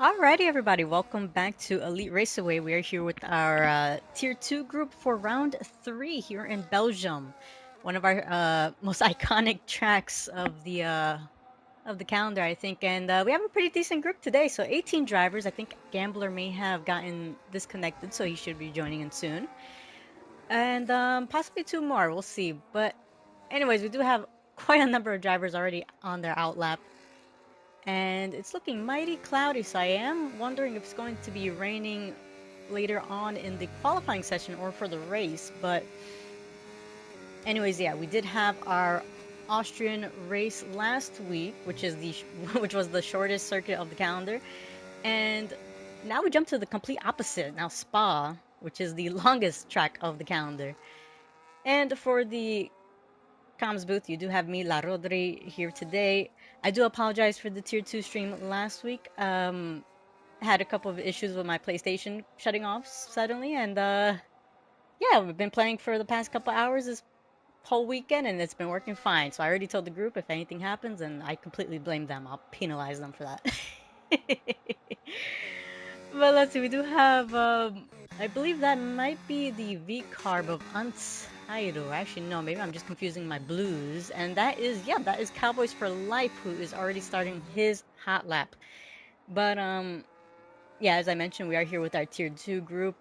Alrighty, everybody, welcome back to Elite Raceway. We are here with our Tier 2 group for round 3 here in Belgium. One of our most iconic tracks of the calendar, I think. And we have a pretty decent group today. So 18 drivers. I think Gambler may have gotten disconnected, so he should be joining in soon. And possibly two more. We'll see. But anyways, we do have quite a number of drivers already on their outlap and it's looking mighty cloudy, so I am wondering if it's going to be raining later on in the qualifying session or for the race. But anyways, yeah, we did have our Austrian race last week, which is the which was the shortest circuit of the calendar, and now we jump to the complete opposite. Now Spa, which is the longest track of the calendar. And for the comms booth, you do have me, La Rodri, here today. I do apologize for the tier 2 stream last week. Had a couple of issues with my PlayStation shutting off suddenly, and yeah, we've been playing for the past couple hours this whole weekend, and it's been working fine. So I already told the group if anything happens, and I completely blame them. I'll penalize them for that. But let's see, we do have, I believe that might be the V carb of Untitled. Actually, no, maybe I'm just confusing my blues. And that is, yeah, that is Cowboys for Life, who is already starting his hot lap. But yeah, as I mentioned, we are here with our tier 2 group.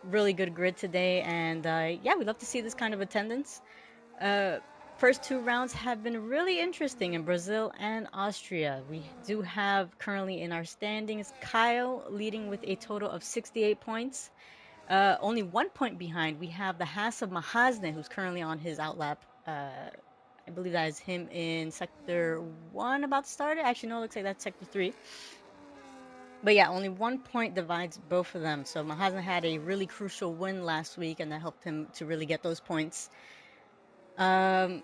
Really good grid today, and yeah, we'd love to see this kind of attendance. Uh, First two rounds have been really interesting in Brazil and Austria. We do have currently in our standings Kyle leading with a total of 68 points. Only 1 point behind, we have the Haas of Mahazne, who's currently on his outlap. I believe that is him in sector 1 about to start it. Actually, no, it looks like that's sector 3. But yeah, only 1 point divides both of them. So Mahazna had a really crucial win last week, and that helped him to really get those points. Um,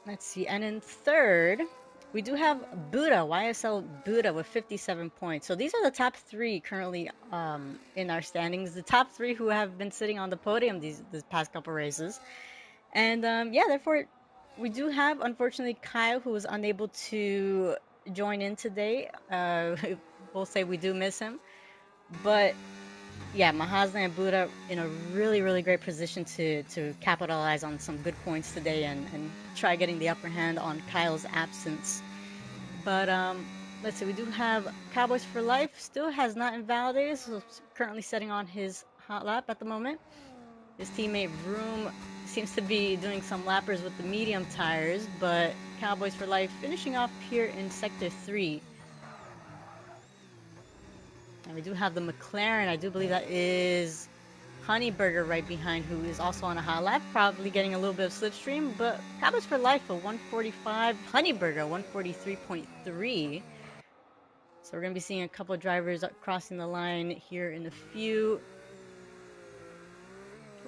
let's see. And in third, we do have Buddha, YSL Buddha with 57 points. So these are the top three currently in our standings. The top three who have been sitting on the podium these past couple races. And yeah, therefore, we do have, unfortunately, Kyle, who was unable to join in today. We'll say we do miss him. But yeah, Mahazna and Buddha in a really, really great position to capitalize on some good points today and try getting the upper hand on Kyle's absence. But let's see, we do have Cowboys for Life still has not invalidated, so currently setting on his hot lap at the moment. His teammate Vroom seems to be doing some lappers with the medium tires, but Cowboys for Life finishing off here in Sector 3. And we do have the McLaren. I do believe that is Honeyburger right behind, who is also on a hot lap, probably getting a little bit of slipstream. But Cowboys for Life, a 145. Honeyburger, 143.3. So we're going to be seeing a couple of drivers crossing the line here in a few.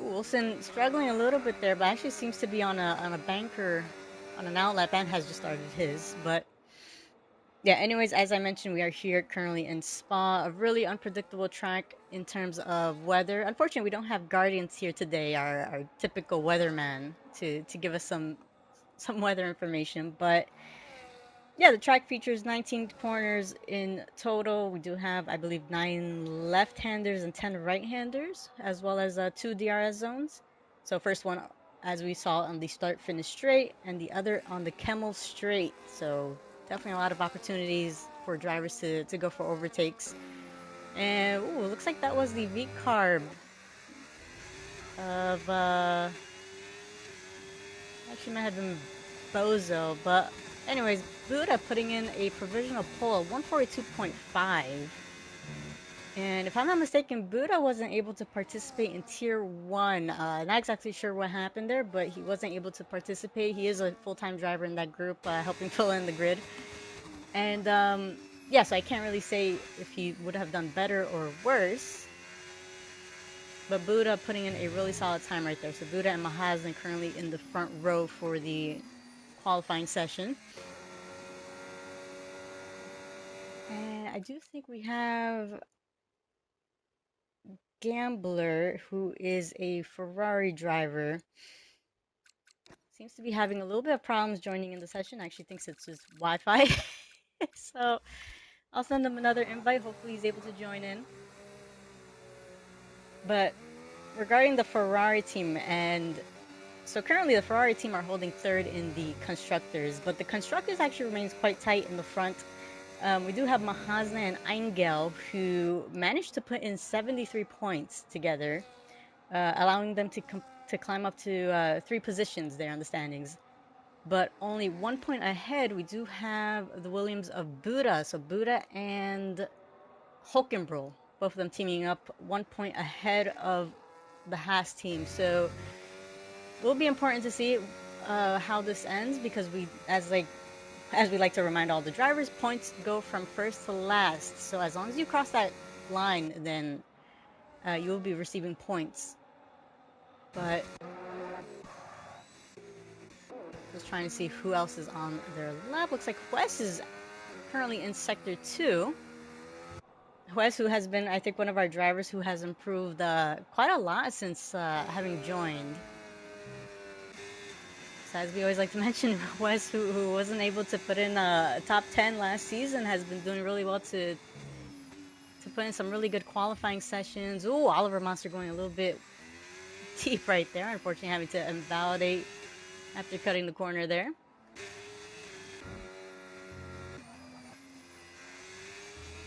Ooh, Wilson struggling a little bit there, but actually seems to be on a banker, on an outlet, and has just started his. But yeah, anyways, as I mentioned, we are here currently in Spa, a really unpredictable track in terms of weather. Unfortunately, we don't have Guardians here today, our typical weatherman, to give us some weather information. But yeah, the track features 19 corners in total. We do have, I believe, 9 left-handers and 10 right-handers, as well as two DRS zones. So first one, as we saw on the start-finish straight, and the other on the Kemmel straight. So definitely a lot of opportunities for drivers to go for overtakes. And ooh, looks like that was the V carb of actually might have been Bozo, but anyways, Buddha putting in a provisional pole of 142.5. And if I'm not mistaken, Buddha wasn't able to participate in Tier 1. Not exactly sure what happened there, but he wasn't able to participate. He is a full-time driver in that group, helping fill in the grid. And yeah, so I can't really say if he would have done better or worse. But Buddha putting in a really solid time right there. So Buddha and Mahazan currently in the front row for the qualifying session. And I do think we have Gambler, who is a Ferrari driver. Seems to be having a little bit of problems joining in the session. Actually thinks it's just Wi-Fi. So I'll send him another invite. Hopefully he's able to join in. But regarding the Ferrari team, and so currently the Ferrari team are holding third in the constructors, but the constructors actually remains quite tight in the front. We do have Mahasna and Eingel who managed to put in 73 points together, allowing them to climb up to 3 positions there on the standings. But only 1 point ahead, we do have the Williams of Buddha. So Buddha and Hulkenbro, both of them teaming up 1 point ahead of the Haas team. So it will be important to see how this ends because as we like to remind all the drivers, points go from first to last. So as long as you cross that line, then you will be receiving points. But just trying to see who else is on their lap. Looks like Wes is currently in sector 2. Wes, who has been, I think, one of our drivers who has improved quite a lot since having joined. So as we always like to mention, Wes, who wasn't able to put in a top 10 last season, has been doing really well to put in some really good qualifying sessions. Ooh, Oliver Monster going a little bit deep right there. Unfortunately, having to invalidate after cutting the corner there.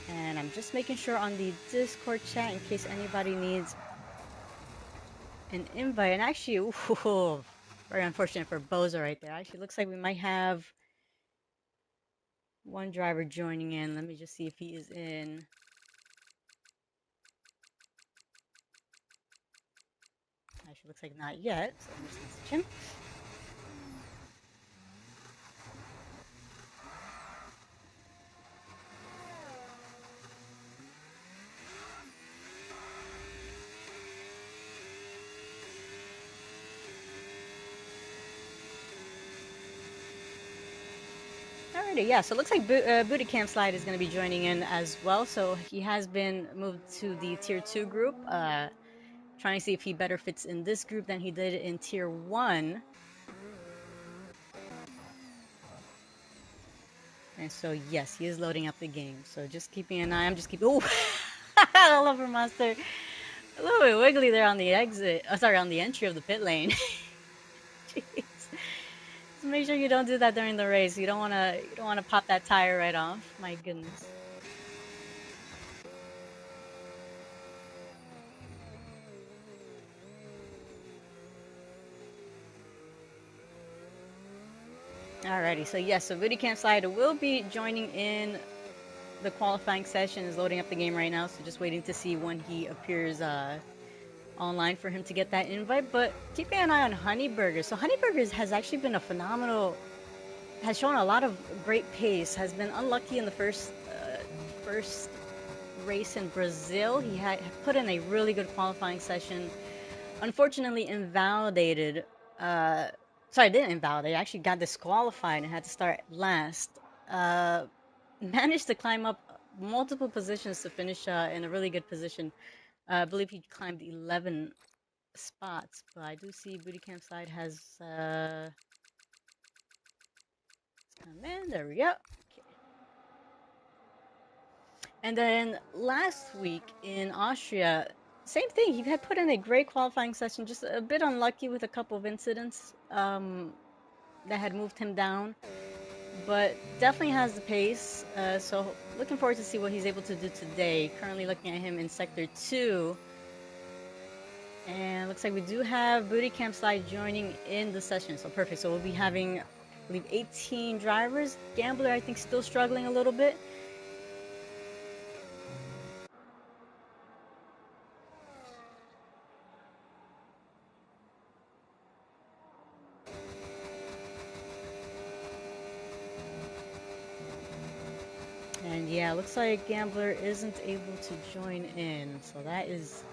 And I'm just making sure on the Discord chat in case anybody needs an invite. And actually, ooh, very unfortunate for Boza right there. Actually, looks like we might have one driver joining in. Let me just see if he is in. Actually, looks like not yet. So I'm just message him. Alrighty, yeah. So it looks like Booty Camp Slide is going to be joining in as well. So he has been moved to the Tier 2 group. Trying to see if he better fits in this group than he did in Tier 1. And so, yes, he is loading up the game. So just keeping an eye. I'm just keeping. Oh, Oliver Monster. A little bit wiggly there on the exit. Oh, sorry, on the entry of the pit lane. Jeez. Just make sure you don't do that during the race. You don't want to. You don't want to pop that tire right off. My goodness. Alrighty. So yes, so Booty Camp Slider will be joining in the qualifying session. Is loading up the game right now. So just waiting to see when he appears. Online for him to get that invite, but keeping an eye on Honeyburgers. So Honeyburgers has actually been a phenomenal, has shown a lot of great pace, has been unlucky in the first race in Brazil. He had put in a really good qualifying session. Unfortunately invalidated, sorry, didn't invalidate, actually got disqualified and had to start last. Managed to climb up multiple positions to finish in a really good position. I believe he climbed 11 spots, but I do see Booty Camp Side has come in. There we go. Okay. And then last week in Austria, same thing. He had put in a great qualifying session, just a bit unlucky with a couple of incidents that had moved him down, but definitely has the pace. So looking forward to see what he's able to do today. Currently looking at him in Sector 2. And looks like we do have Booty Camp Slide joining in the session. So perfect. So we'll be having, I believe, 18 drivers. Gambler, I think, still struggling a little bit. And yeah, looks like Gambler isn't able to join in. So that is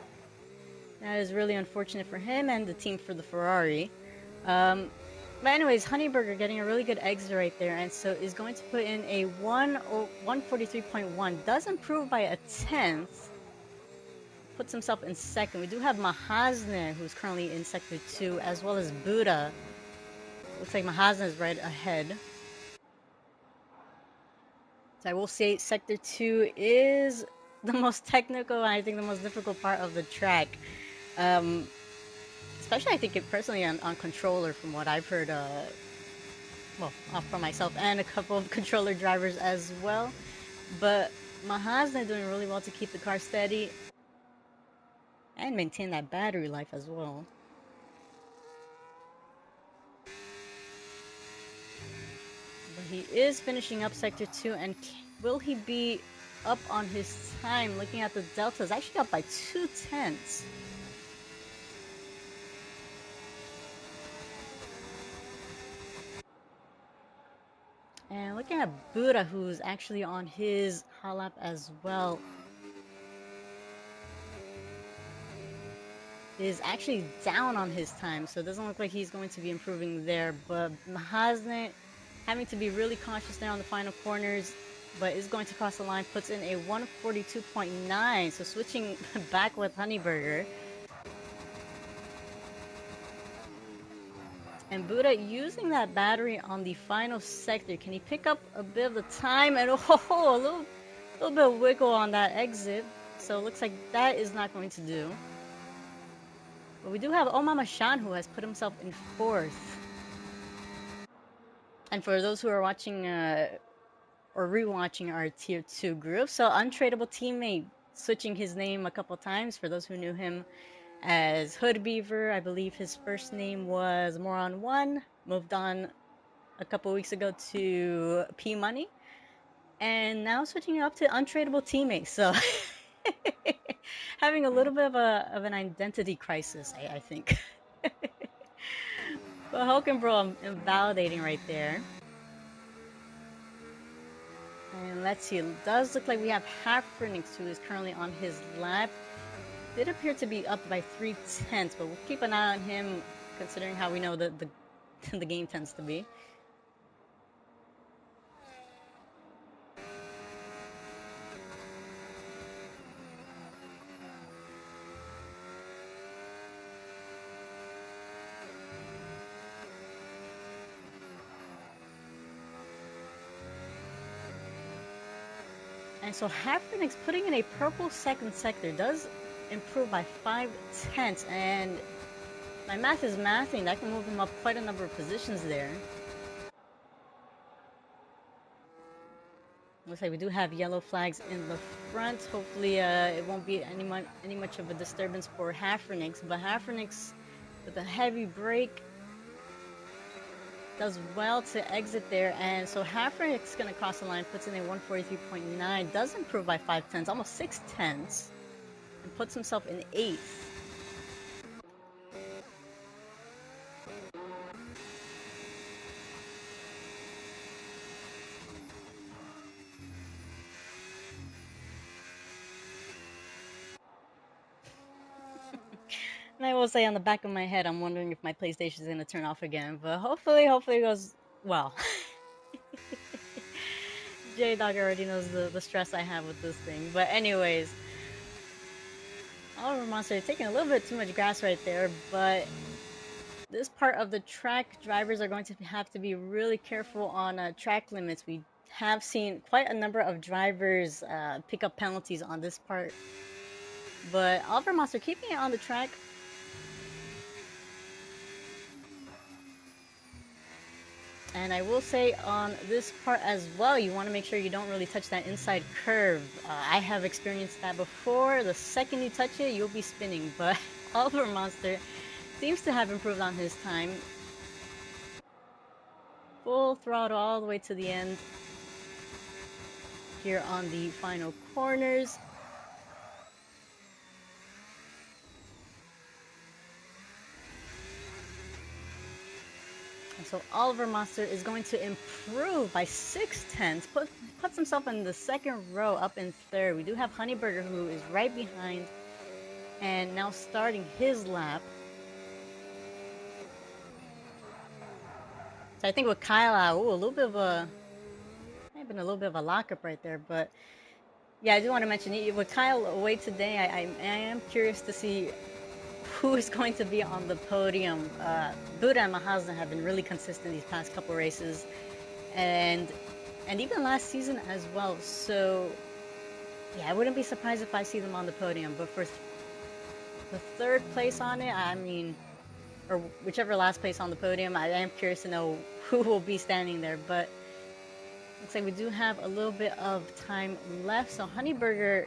really unfortunate for him and the team for the Ferrari. But anyways, Honeyburger getting a really good exit right there, and so is going to put in a 143.1. Does improve by a tenth. Puts himself in second. We do have Mahasne, who's currently in sector 2, as well as Buddha. Looks like Mahasne is right ahead. So I will say Sector 2 is the most technical and I think the most difficult part of the track. Um, Especially I think it personally on controller from what I've heard, well, from myself and a couple of controller drivers as well. But Mahazna doing really well to keep the car steady and maintain that battery life as well. But he is finishing up Sector 2, and will he be up on his time? Looking at the deltas, actually up by 2 tenths. And looking at Buddha, who's actually on his hot lap as well, is actually down on his time, so it doesn't look like he's going to be improving there. But Mahazne having to be really cautious there on the final corners, but is going to cross the line, puts in a 142.9, so switching back with Honeyburger. And Buddha using that battery on the final sector. Can he pick up a bit of the time? And oh, a little bit of wiggle on that exit. So it looks like that is not going to do. But we do have Omama Shan, who has put himself in fourth. And for those who are watching or rewatching our tier 2 group, so Untradeable Teammate switching his name a couple times. For those who knew him as Hood Beaver, I believe his first name was Moron1, moved on a couple weeks ago to P Money, and now switching up to Untradeable Teammate. So having a little bit of an identity crisis, I think. But Hulk Bro, I'm validating right there. And let's see, it does look like we have Half-Phoenix, who is currently on his lap. Did appear to be up by 3 tenths, but we'll keep an eye on him, considering how we know that the game tends to be. And so Half-Phoenix putting in a purple second sector does improve by 5 tenths, and my math is mathing. That can move him up quite a number of positions there. Looks like we do have yellow flags in the front. Hopefully it won't be any much of a disturbance for Half-Phoenix, but Half-Phoenix with a heavy brake does well to exit there, and so Half-Phoenix is going to cross the line, puts in a 143.9, does improve by 5 tenths, almost 6 tenths, and puts himself in 8th. And I will say, on the back of my head, I'm wondering if my PlayStation is going to turn off again, but hopefully it goes well. J-Dog already knows the stress I have with this thing. But anyways, Oliver Monster taking a little bit too much grass right there, but this part of the track, drivers are going to have to be really careful on track limits. We have seen quite a number of drivers pick up penalties on this part. But Oliver Monster keeping it on the track. And I will say on this part as well, you want to make sure you don't really touch that inside curve. I have experienced that before. The second you touch it, you'll be spinning. But Oliver Monster seems to have improved on his time. Full throttle all the way to the end here on the final corners. And so Oliver Monster is going to improve by 6 tenths, puts himself in the second row, up in third. We do have Honeyburger, who is right behind and now starting his lap. So I think with Kyle, a little bit of a, might have been a little bit of a lockup right there, but yeah, I do want to mention, with Kyle away today, I am curious to see who is going to be on the podium. Buddha and Mahazna have been really consistent these past couple races, and and even last season as well. So yeah, I wouldn't be surprised if I see them on the podium. But for the third place on it, I mean, or whichever last place on the podium, I am curious to know who will be standing there. But looks like we do have a little bit of time left. So Honeyburger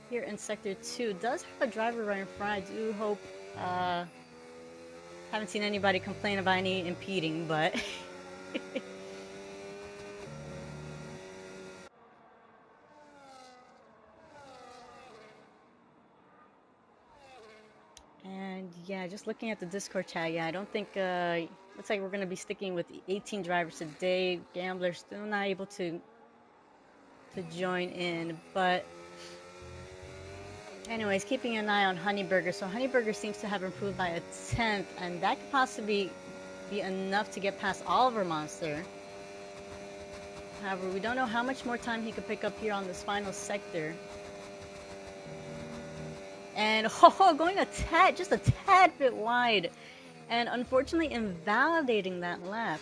here in Sector 2 does have a driver right in front. I do hope, uh, haven't seen anybody complain about any impeding, but and yeah, just looking at the Discord chat, yeah, I don't think, looks like we're going to be sticking with 18 drivers today. Gamblers still not able to join in, but anyways, keeping an eye on Honeyburger. So Honeyburger seems to have improved by a tenth, and that could possibly be enough to get past Oliver Monster. However, we don't know how much more time he could pick up here on this final sector. And going a tad, just a tad bit wide, and unfortunately invalidating that lap.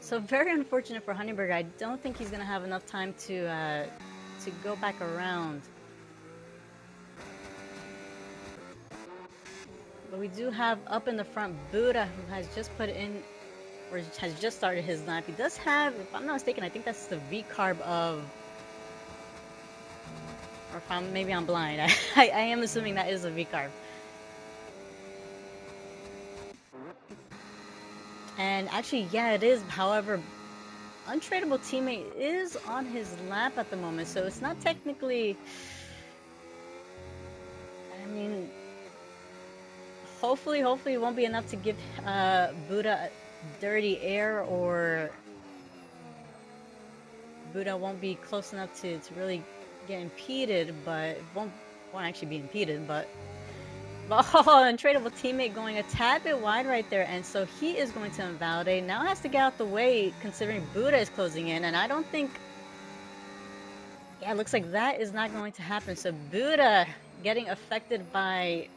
So very unfortunate for Honeyburger. I don't think he's gonna have enough time to go back around. But we do have up in the front Buddha, who has just put in, or has just started his lap. He does have, if I'm not mistaken, I think that's the V carb of, or if maybe I'm blind. I am assuming that is a V carb. And actually, yeah, it is. However, Untradeable Teammate is on his lap at the moment, so it's not technically. I mean, hopefully it won't be enough to give Buddha dirty air, or Buddha won't be close enough to really get impeded, but won't actually be impeded, but Untradeable Teammate going a tad bit wide right there, and so he is going to invalidate. Now has to get out the way considering Buddha is closing in, and I don't think. Yeah, it looks like that is not going to happen. So Buddha getting affected by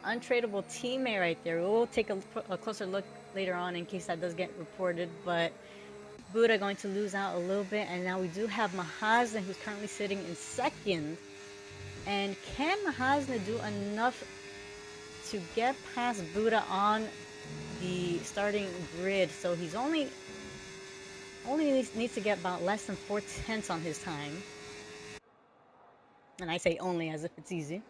Untradeable Teammate right there. We'll take a closer look later on in case that does get reported, but Buddha going to lose out a little bit, and now we do have Mahazna, who's currently sitting in second. And can Mahazna do enough to get past Buddha on the starting grid? So he's only needs to get about less than 4/10 on his time. And I say only as if it's easy.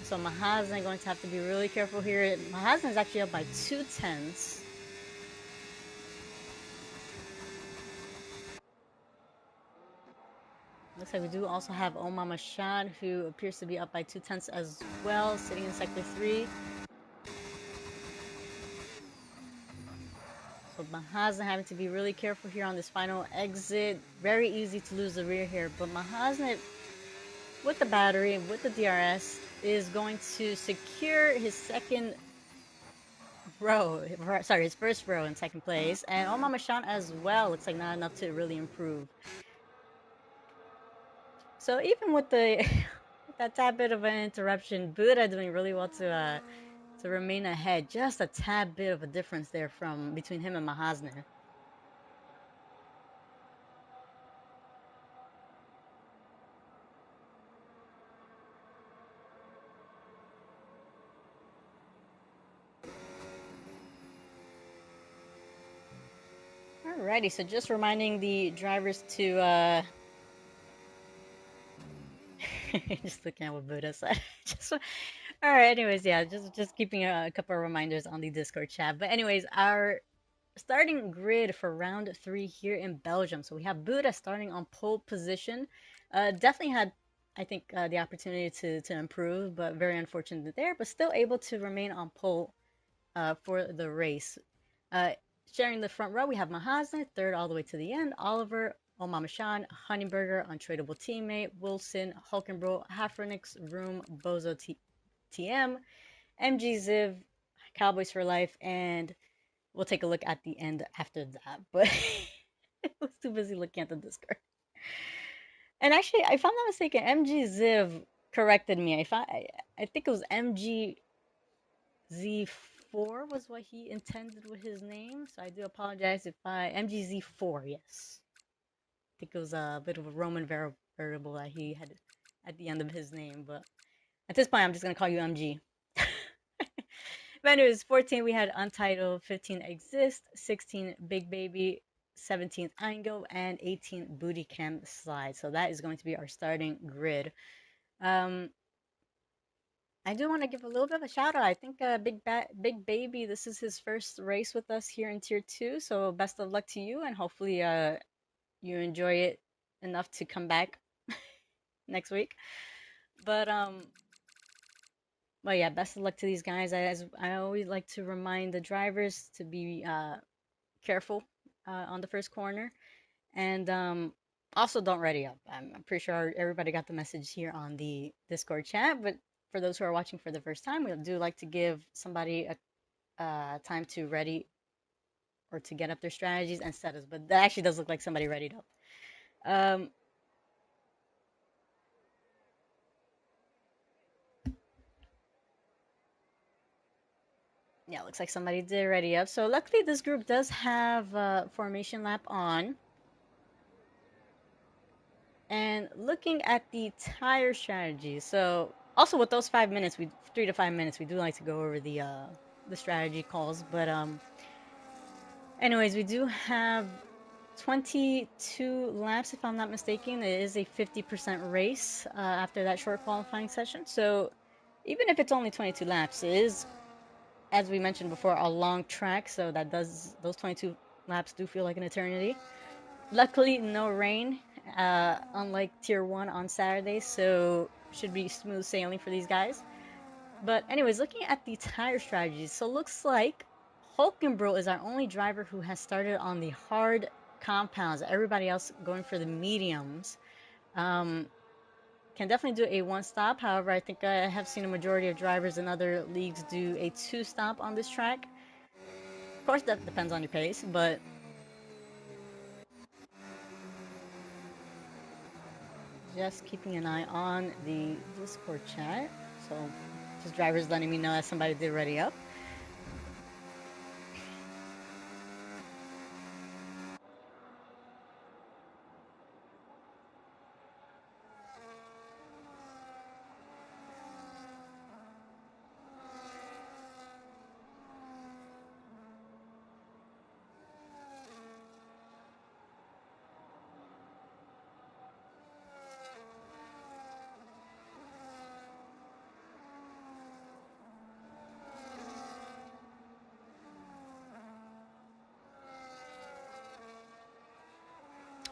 So Mahazna going to have to be really careful here. Mahazna is actually up by 2/10. Looks like we do also have Omama Shad, who appears to be up by 2/10 as well, sitting in Sector 3. So Mahazna having to be really careful here on this final exit. Very easy to lose the rear here, but Mahazna, with the battery, with the DRS, is going to secure his second row, sorry, his first row in second place. And Omama Shad as well, looks like not enough to really improve. So even with the that tad bit of an interruption, Buddha doing really well to remain ahead. Just a tad bit of a difference there from between him and Mahazna. Alrighty, so just reminding the drivers to just looking at what Buddha said. just all right. Anyways, yeah, just keeping a couple of reminders on the Discord chat. But anyways, our starting grid for round 3 here in Belgium. So we have Buddha starting on pole position. Definitely had, I think, the opportunity to improve, but very unfortunate there. But still able to remain on pole for the race. Uh, Sharing the front row, we have Mahazna, third all the way to the end. Oliver, Omamashan, Honeyburger, Untradeable Teammate, Wilson, Hulkenbro, Hafrenix, Room, Bozo TM, MG Ziv, Cowboys for Life, and we'll take a look at the end after that. But I was too busy looking at the Discord. And actually, if I'm not mistaken, MG Ziv corrected me. I think it was MGZ4 was what he intended with his name. So I do apologize if I MGZ4. Yes, I think it was a bit of a Roman variable that he had at the end of his name. But at this point, I'm just gonna call you MG. But anyways, 14 we had Untitled, 15 Exist, 16 Big Baby, 17th Angle, and 18 Booty Camp Slide. So that is going to be our starting grid. Um, I do want to give a little bit of a shout out. I think Big Baby, this is his first race with us here in Tier 2. So best of luck to you, and hopefully you enjoy it enough to come back next week. But yeah, best of luck to these guys. As I always like to remind the drivers to be careful on the first corner, and also don't ready up. I'm pretty sure everybody got the message here on the Discord chat, but for those who are watching for the first time, we do like to give somebody a time to ready or to get up their strategies and setups. But that actually does look like somebody readied up. Um, yeah, looks like somebody did ready up. So luckily, this group does have formation lap on. And looking at the tire strategy, so also with those 5 minutes, we 3 to 5 minutes, we do like to go over the strategy calls. But anyways, we do have 22 laps, if I'm not mistaken. It is a 50% race after that short qualifying session. So even if it's only 22 laps, it is, as we mentioned before, a long track. So that does those 22 laps do feel like an eternity. Luckily, no rain, unlike Tier 1 on Saturday, so should be smooth sailing for these guys. But anyways, looking at the tire strategies, so looks like Hulkenbro is our only driver who has started on the hard compounds. Everybody else going for the mediums. Um, can definitely do a one stop. However, I think I have seen a majority of drivers in other leagues do a two stop on this track. Of course, that depends on your pace, but just keeping an eye on the Discord chat. So just drivers letting me know that somebody did ready up.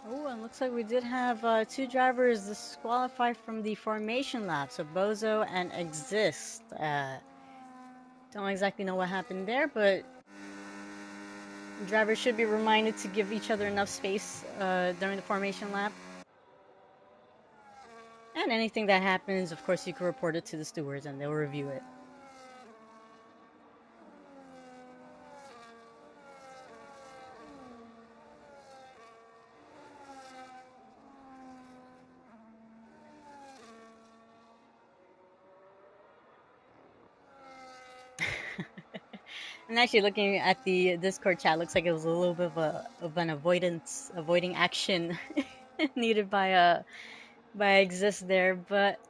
Oh, and looks like we did have two drivers disqualified from the formation lap. So Bozo and Exist. Don't exactly know what happened there, but drivers should be reminded to give each other enough space during the formation lap. And anything that happens, of course, you can report it to the stewards and they'll review it. And actually, looking at the Discord chat, looks like it was a little bit of an avoiding action needed by Exist there. But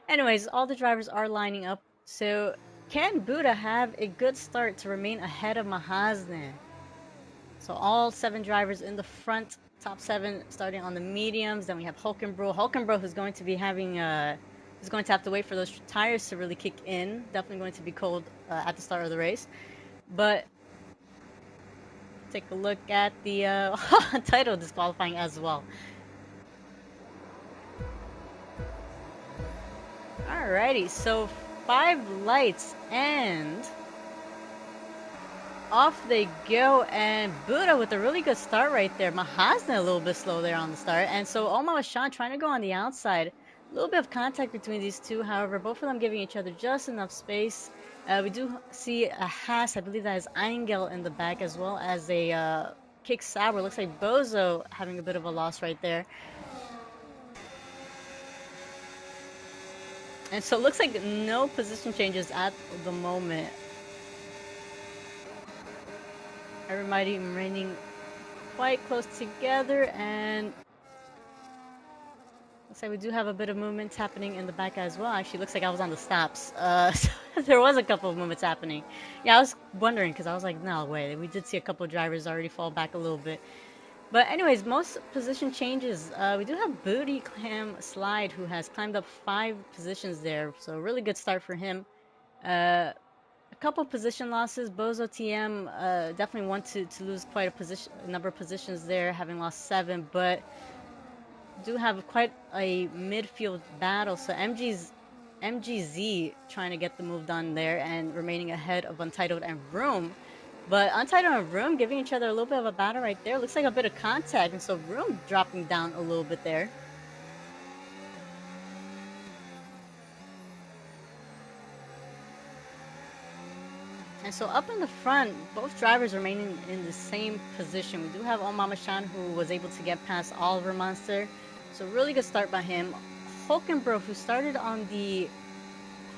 anyways, all the drivers are lining up. So can Buddha have a good start to remain ahead of Mahazne? So all 7 drivers in the front, top 7 starting on the mediums. Then we have Hulkenbro. Hulkenbro who's going to be having who's going to have to wait for those tires to really kick in. Definitely going to be cold at the start of the race. But take a look at the title disqualifying as well. Alrighty, so 5 lights and off they go, and Buddha with a really good start right there. Mahasna a little bit slow there on the start, and so Omar Shan trying to go on the outside. A little bit of contact between these two, however, both of them giving each other just enough space. We do see a Haas, I believe that is Angel in the back, as well as a Kick Sauber. Looks like Bozo having a bit of a loss right there. And so it looks like no position changes at the moment. Everybody remaining quite close together, and looks like we do have a bit of movements happening in the back as well. Actually, looks like I was on the stops. So there was a couple of movements happening. Yeah, I was wondering because I was like, no way. We did see a couple of drivers already fall back a little bit. But anyways, most position changes. We do have Booty Clam Slide, who has climbed up 5 positions there. So really good start for him. A couple position losses. Bozo TM definitely want to lose quite a number of positions there, having lost 7, but do have quite a midfield battle. So MGZ trying to get the move done there and remaining ahead of Untitled and Room. But Untitled and Room giving each other a little bit of a battle right there. Looks like a bit of contact, and so Room dropping down a little bit there. And so up in the front, both drivers remaining in the same position. We do have Om Mama Shan, who was able to get past Oliver Monster. So really good start by him. Hulkenbro, who started on the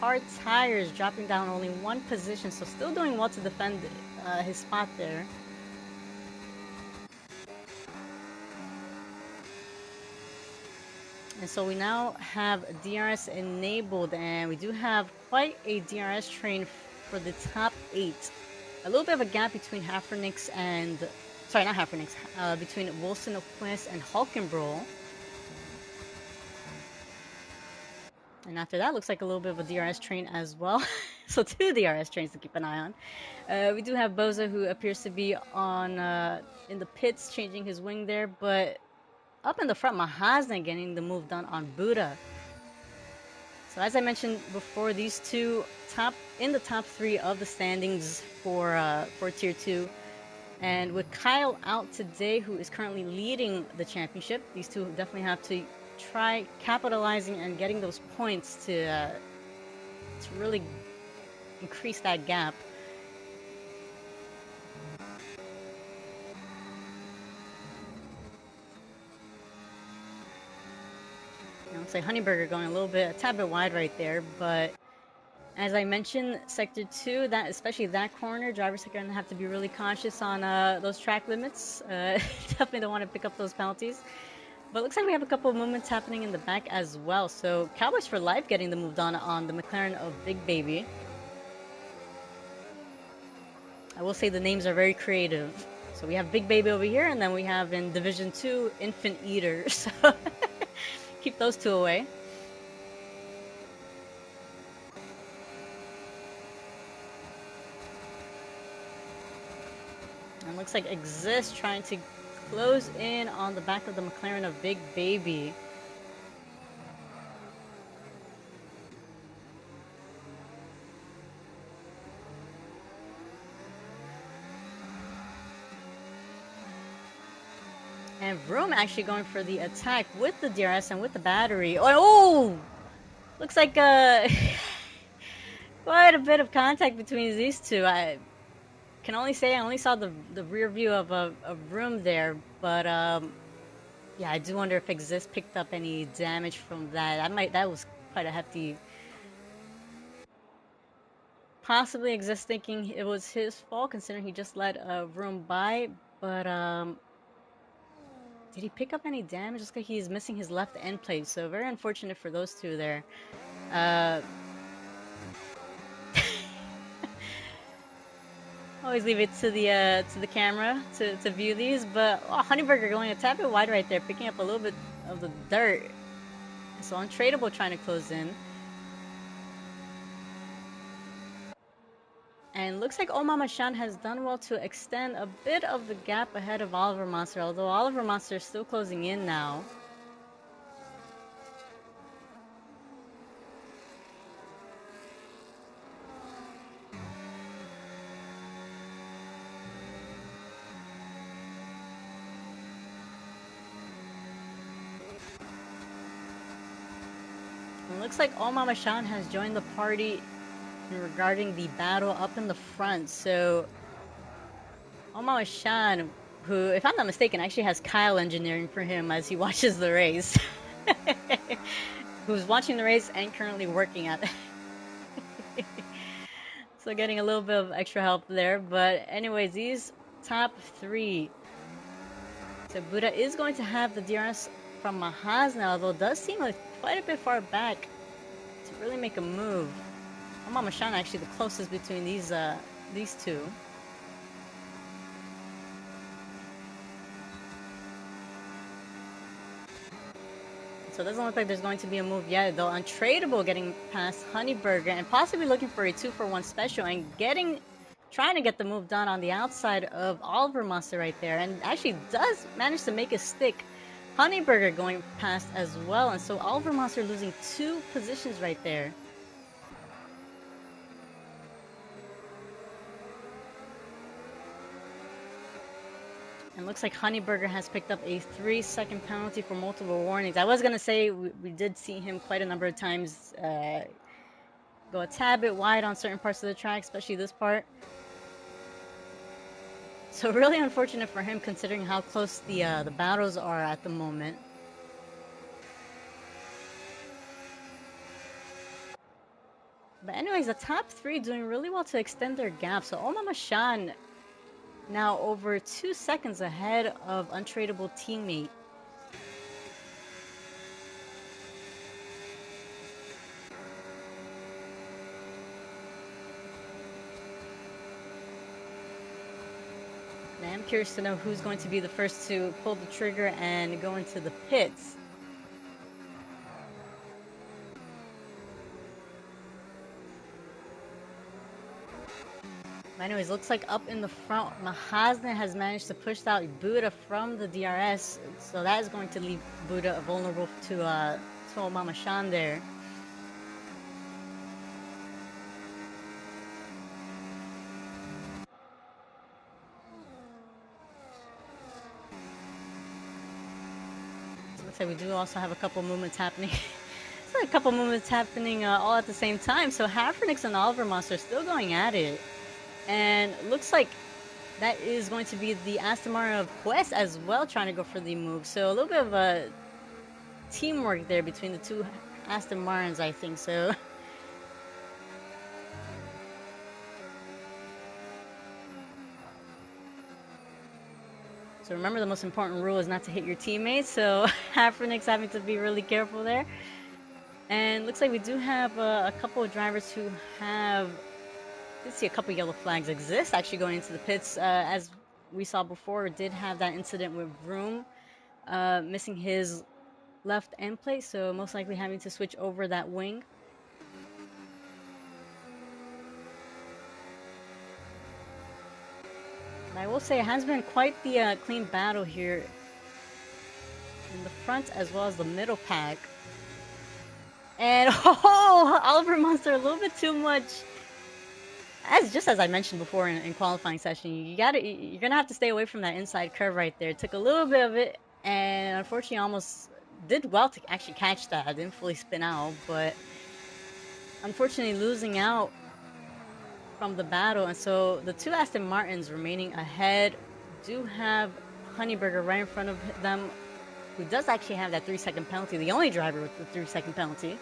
hard tires, dropping down only 1 position. So still doing well to defend his spot there. And so we now have DRS enabled, and we do have quite a DRS train for the top 8. A little bit of a gap between Haffernix and, sorry, not Haffernix, between Wilson O'Quist and Hulkenbro. And after that, looks like a little bit of a DRS train as well. So 2 DRS trains to keep an eye on. We do have Boza, who appears to be on in the pits, changing his wing there, but up in the front, Mahazan getting the move done on Buddha. So as I mentioned before, these two in the top 3 of the standings for Tier 2. And with Kyle out today, who is currently leading the championship, these two definitely have to try capitalizing and getting those points to really increase that gap. Looks like Honeyburger going a tad bit wide right there, but as I mentioned, Sector 2, especially that corner, drivers are going to have to be really cautious on those track limits. Definitely don't want to pick up those penalties. But it looks like we have a couple of movements happening in the back as well. So Cowboys for Life getting the move done on the McLaren of Big Baby. I will say the names are very creative. So we have Big Baby over here, and then we have in Division 2, Infant Eater. So keep those 2 away. And looks like Exist trying to close in on the back of the McLaren of Big Baby. And Vroom actually going for the attack with the DRS and with the battery. Oh! Looks like quite a bit of contact between these two. I can only say I only saw the rear view of a Vroom there, but yeah, I do wonder if Exist picked up any damage from that. That was quite a hefty. Possibly Exist thinking it was his fault, considering he just let a Vroom by, but did he pick up any damage? Looks like he's missing his left end plate, so very unfortunate for those two there. Always leave it to the camera to view these, but Honeyburger going a tad bit wide right there, picking up a little bit of the dirt. So Untradeable trying to close in. And looks like Omama Shan has done well to extend a bit of the gap ahead of Oliver Monster, although Oliver Monster is still closing in now. It looks like Omama Shan has joined the party regarding the battle up in the front. So Omama Shan, who, if I'm not mistaken, actually has Kyle engineering for him as he watches the race. who's watching the race and currently working at it. So getting a little bit of extra help there. But anyways, these top three. So Buddha is going to have the DRS from Mahaz now, although it does seem like quite a bit far back to really make a move. Mama Shan actually the closest between these two. So it doesn't look like there's going to be a move yet, though. Untradeable getting past Honeyburger and possibly looking for a 2-for-1 special and trying to get the move done on the outside of Oliver Monster right there, and actually does manage to make a stick. Honeyburger going past as well, and so Oliver Monster losing 2 positions right there. And looks like Honeyburger has picked up a 3-second penalty for multiple warnings. I was going to say we did see him quite a number of times go a tad bit wide on certain parts of the track, especially this part. So really unfortunate for him considering how close the battles are at the moment. But anyways, the top 3 doing really well to extend their gap. So Omama Shan now over 2 seconds ahead of untradeable teammate. Now I'm curious to know who's going to be the first to pull the trigger and go into the pits. But anyways, looks like up in the front, Mahazna has managed to push out Buddha from the DRS, so that is going to leave Buddha vulnerable to Mama Shan there. So looks like we do also have a couple movements happening. It's like a couple movements happening all at the same time. So Hafernix and Oliver Monster still going at it. And looks like that is going to be the Aston Martin of Quest as well, trying to go for the move. So a little bit of a teamwork there between the two Aston Martins, I think so. So remember, the most important rule is not to hit your teammates. So Hafernix having to be really careful there. And looks like we do have a couple of drivers who have. Let's see, a couple yellow flags exist actually going into the pits. As we saw before, did have that incident with Vroom missing his left end plate, so most likely having to switch over that wing. And I will say it has been quite the clean battle here in the front as well as the middle pack. And oh, Oliver Monster a little bit too much. Just as I mentioned before in qualifying session, you're gonna have to stay away from that inside curve right there. It took a little bit of it, and unfortunately, almost did well to actually catch that. I didn't fully spin out, but unfortunately, losing out from the battle. And so the two Aston Martins remaining ahead do have Honeyburger right in front of them, who does actually have that 3-second penalty. The only driver with the 3-second penalty.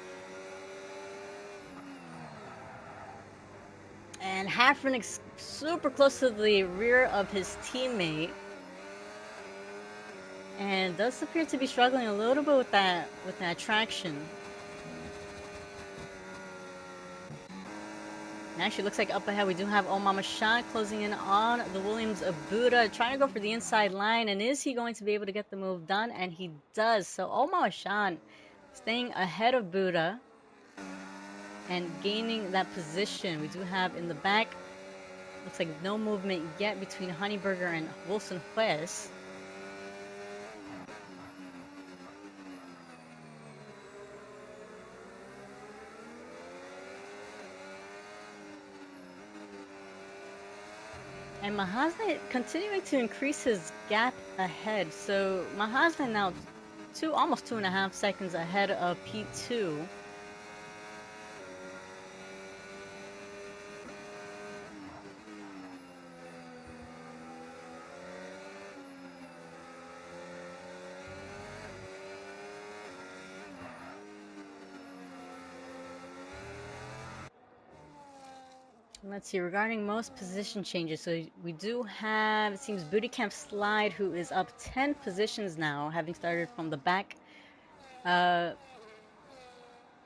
And Hafrenix super close to the rear of his teammate. And does appear to be struggling a little bit with that traction. And actually looks like up ahead we do have Omama Shan closing in on the Williams of Buddha, trying to go for the inside line. And is he going to be able to get the move done? And he does. So Omama Shan staying ahead of Buddha and gaining that position. We do have in the back, looks like no movement yet between Honeyburger and Wilson Juez. And Mahazna continuing to increase his gap ahead. So Mahazna now almost 2.5 seconds ahead of P2. Let's see, regarding most position changes, so we do have, it seems, Booty Camp Slide, who is up 10 positions now, having started from the back. Uh,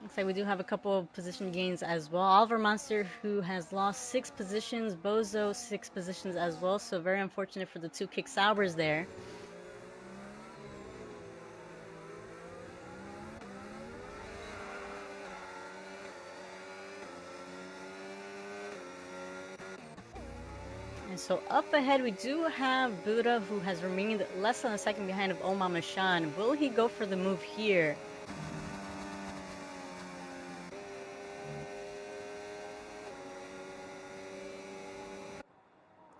Looks like we do have a couple of position gains as well. Oliver Monster, who has lost 6 positions, Bozo 6 positions as well, so very unfortunate for the two Kick Saubers there. And so up ahead, we do have Buddha, who has remained less than a second behind of Omama Shan. Will he go for the move here?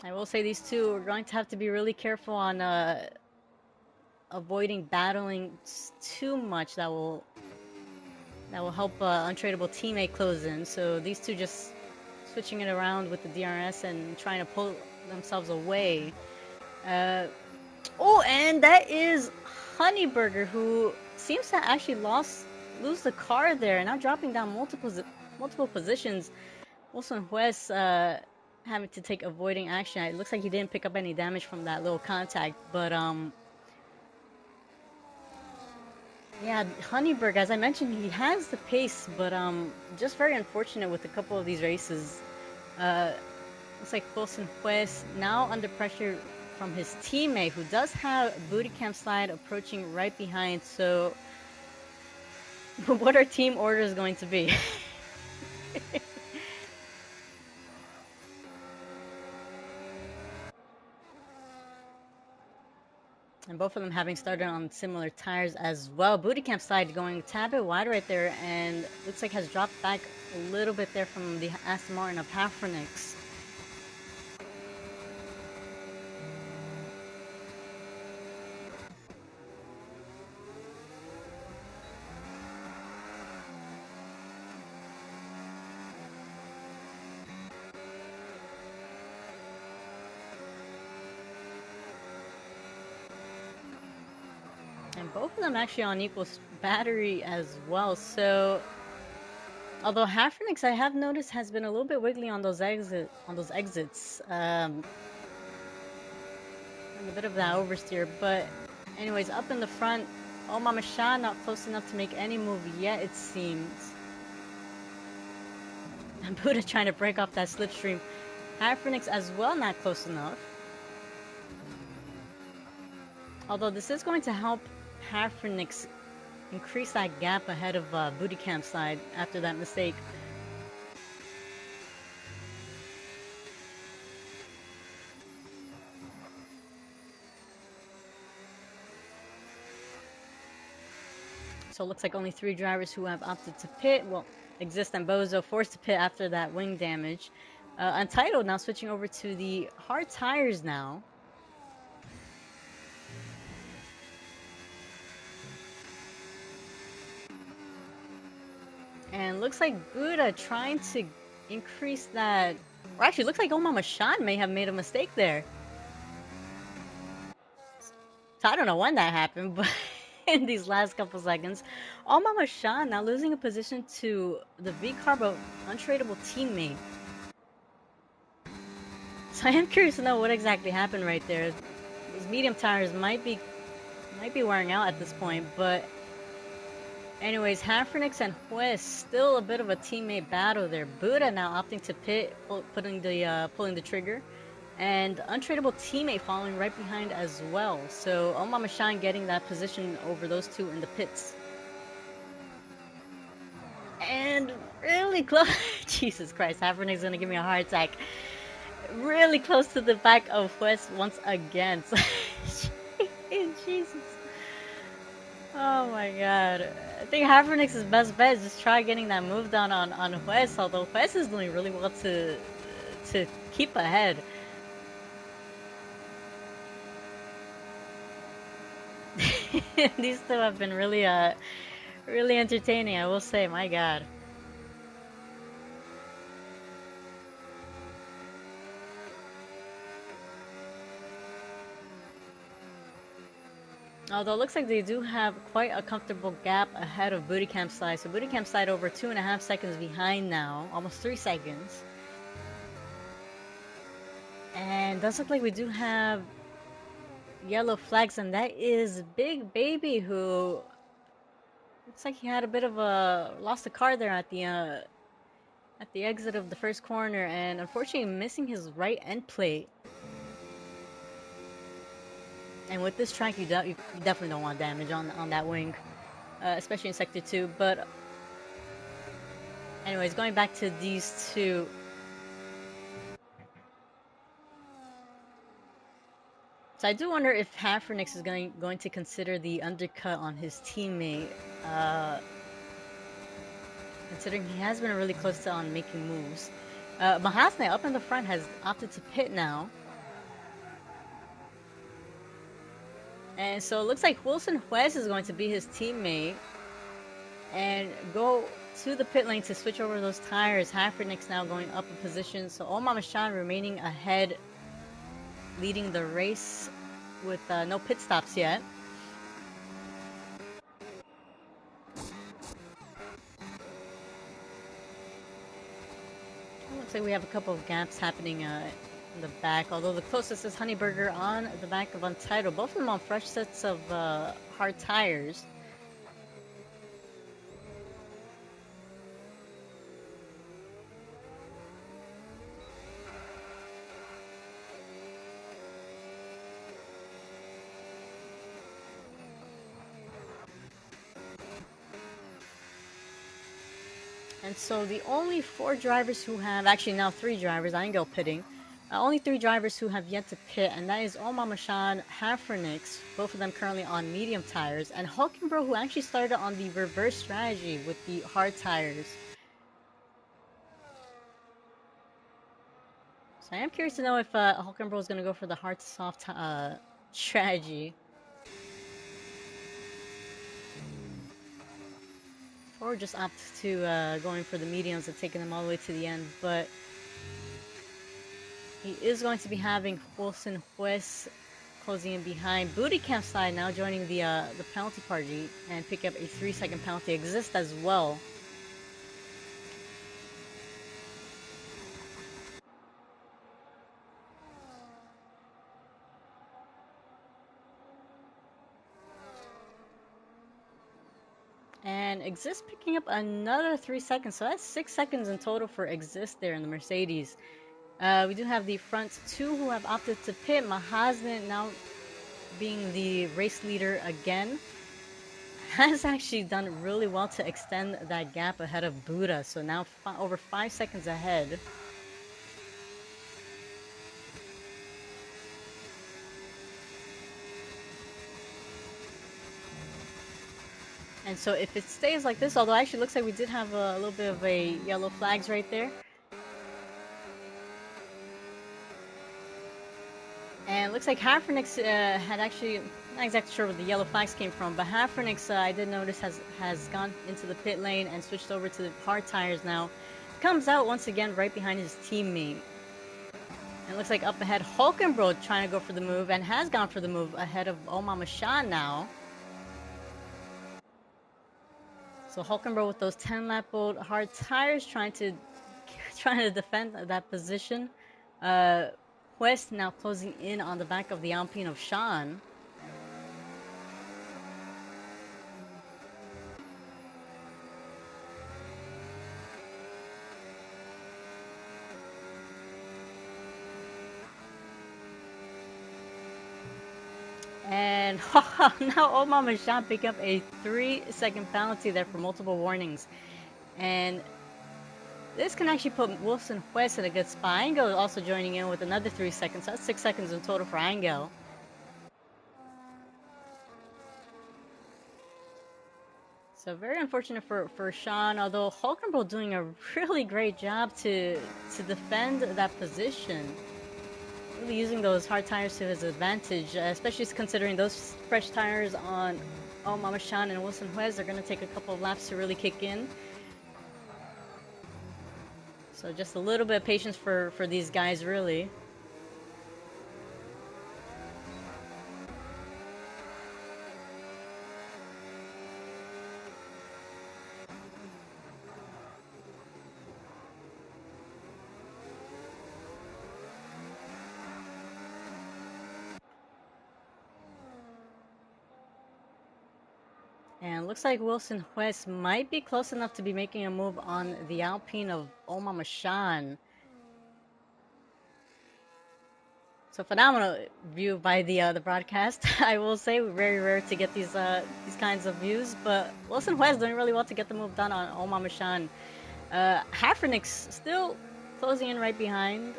I will say these two are going to have to be really careful on avoiding battling too much. That will help untradeable teammate close in. So these two just switching it around with the DRS and trying to pull themselves away. Oh, and that is Honeyburger, who seems to actually lose the car there, now dropping down multiple positions. Wilson West having to take avoiding action. It looks like he didn't pick up any damage from that little contact, but yeah, Honeyberg, as I mentioned, he has the pace, but just very unfortunate with a couple of these races. Looks like Wilson West now under pressure from his teammate, who does have Booty Camp Slide approaching right behind. So, what are team orders going to be? And both of them having started on similar tires as well. Booty Camp Slide going a tad bit wide right there, and looks like has dropped back a little bit there from the Aston Martin of Hafrenix. And both of them actually on equal battery as well. So, although Hafrenix, I have noticed, has been a little bit wiggly on those exits. And a bit of that oversteer. But, anyways, up in the front, oh Mama Shah not close enough to make any move yet, it seems. And Buddha trying to break off that slipstream. Hafrenix as well not close enough. Although this is going to help Hafrenix increase that gap ahead of Booty Camp Slide after that mistake. So it looks like only 3 drivers who have opted to pit. Well, Exist and Bozo forced to pit after that wing damage. Untitled now switching over to the hard tires now. And looks like Buddha trying to increase that. Or actually, looks like Omama Shan may have made a mistake there. So I don't know when that happened, but in these last couple seconds, Omama Shan now losing a position to the V-Carbo untradeable teammate. So I am curious to know what exactly happened right there. Those medium tires might be wearing out at this point, but anyways, Hafrenix and Hues still a bit of a teammate battle there. Buddha now opting to pit, pulling the trigger, and untradeable teammate following right behind as well. So Omama Shan getting that position over those two in the pits. And really close. Jesus Christ, Hafrenix gonna give me a heart attack. Really close to the back of Hues once again. Jesus. Oh my god. I think Hafrenix's best bet is just try getting that move down on Hues, although Hues is doing really well to keep ahead. These two have been really entertaining, I will say, my god. Although it looks like they do have quite a comfortable gap ahead of Booty Camp Slide. So Booty Camp Slide over 2.5 seconds behind now, almost 3 seconds. And does look like we do have yellow flags, and that is Big Baby, who looks like he had a bit of a lost a car there at the exit of the first corner, and unfortunately missing his right end plate. And with this track, you definitely don't want damage on that wing, especially in sector 2. But anyways, going back to these two. So I do wonder if Hafernix is going to consider the undercut on his teammate, uh, considering he has been really close to on making moves. Mahasne up in the front has opted to pit now. And so it looks like Wilson Juez is going to be his teammate and go to the pit lane to switch over those tires. Hafernix now going up a position. So Omar Mashan remaining ahead, leading the race with no pit stops yet. It looks like we have a couple of gaps happening in the back, although the closest is Honeyburger on the back of Untitled. Both of them on fresh sets of hard tires. And so the only 4 drivers who have, actually now 3 drivers, Angel pitting, only 3 drivers who have yet to pit, and that is Omar Mashan, Hafernix, both of them currently on medium tires, and Hulkenbro, who actually started on the reverse strategy with the hard tires. So I am curious to know if Hulkenbro is going to go for the hard to soft strategy. Or just opt to going for the mediums and taking them all the way to the end, but he is going to be having Wilson Juez closing in behind. Booty Camp side now joining the penalty party and pick up a 3-second penalty. Exist as well. And Exist picking up another 3 seconds, so that's 6 seconds in total for Exist there in the Mercedes. We do have the front 2 who have opted to pit. Mahasne now being the race leader again, has actually done really well to extend that gap ahead of Buddha, so now over 5 seconds ahead. And so if it stays like this, although actually looks like we did have a little bit of a yellow flags right there. And looks like Hafernix had actually, not exactly sure where the yellow flags came from, but Hafernix, I did notice, has gone into the pit lane and switched over to the hard tires now. Comes out once again right behind his teammate. And it looks like up ahead, Hulkenbro trying to go for the move and has gone for the move ahead of Omar Mashan now. So Hulkenbro with those 10 lap old hard tires trying to defend that position. Quest now closing in on the back of the Alpine of Sean. And now Omar Mashan pick up a 3-second penalty there for multiple warnings. And this can actually put Wilson Juez in a good spot. Angel also joining in with another 3 seconds. So that's 6 seconds in total for Angel. So very unfortunate for Sean, although Hulkenbro doing a really great job to defend that position. Really using those hard tires to his advantage, especially considering those fresh tires on Mama Shan and Wilson Juez are going to take a couple of laps to really kick in. So just a little bit of patience for these guys, really. And looks like Wilson West might be close enough to be making a move on the Alpine of Omar Mashan. So phenomenal view by the broadcast. I will say, very rare to get these kinds of views. But Wilson West doing really well to get the move done on Omar Mashan. Hafernix still closing in right behind.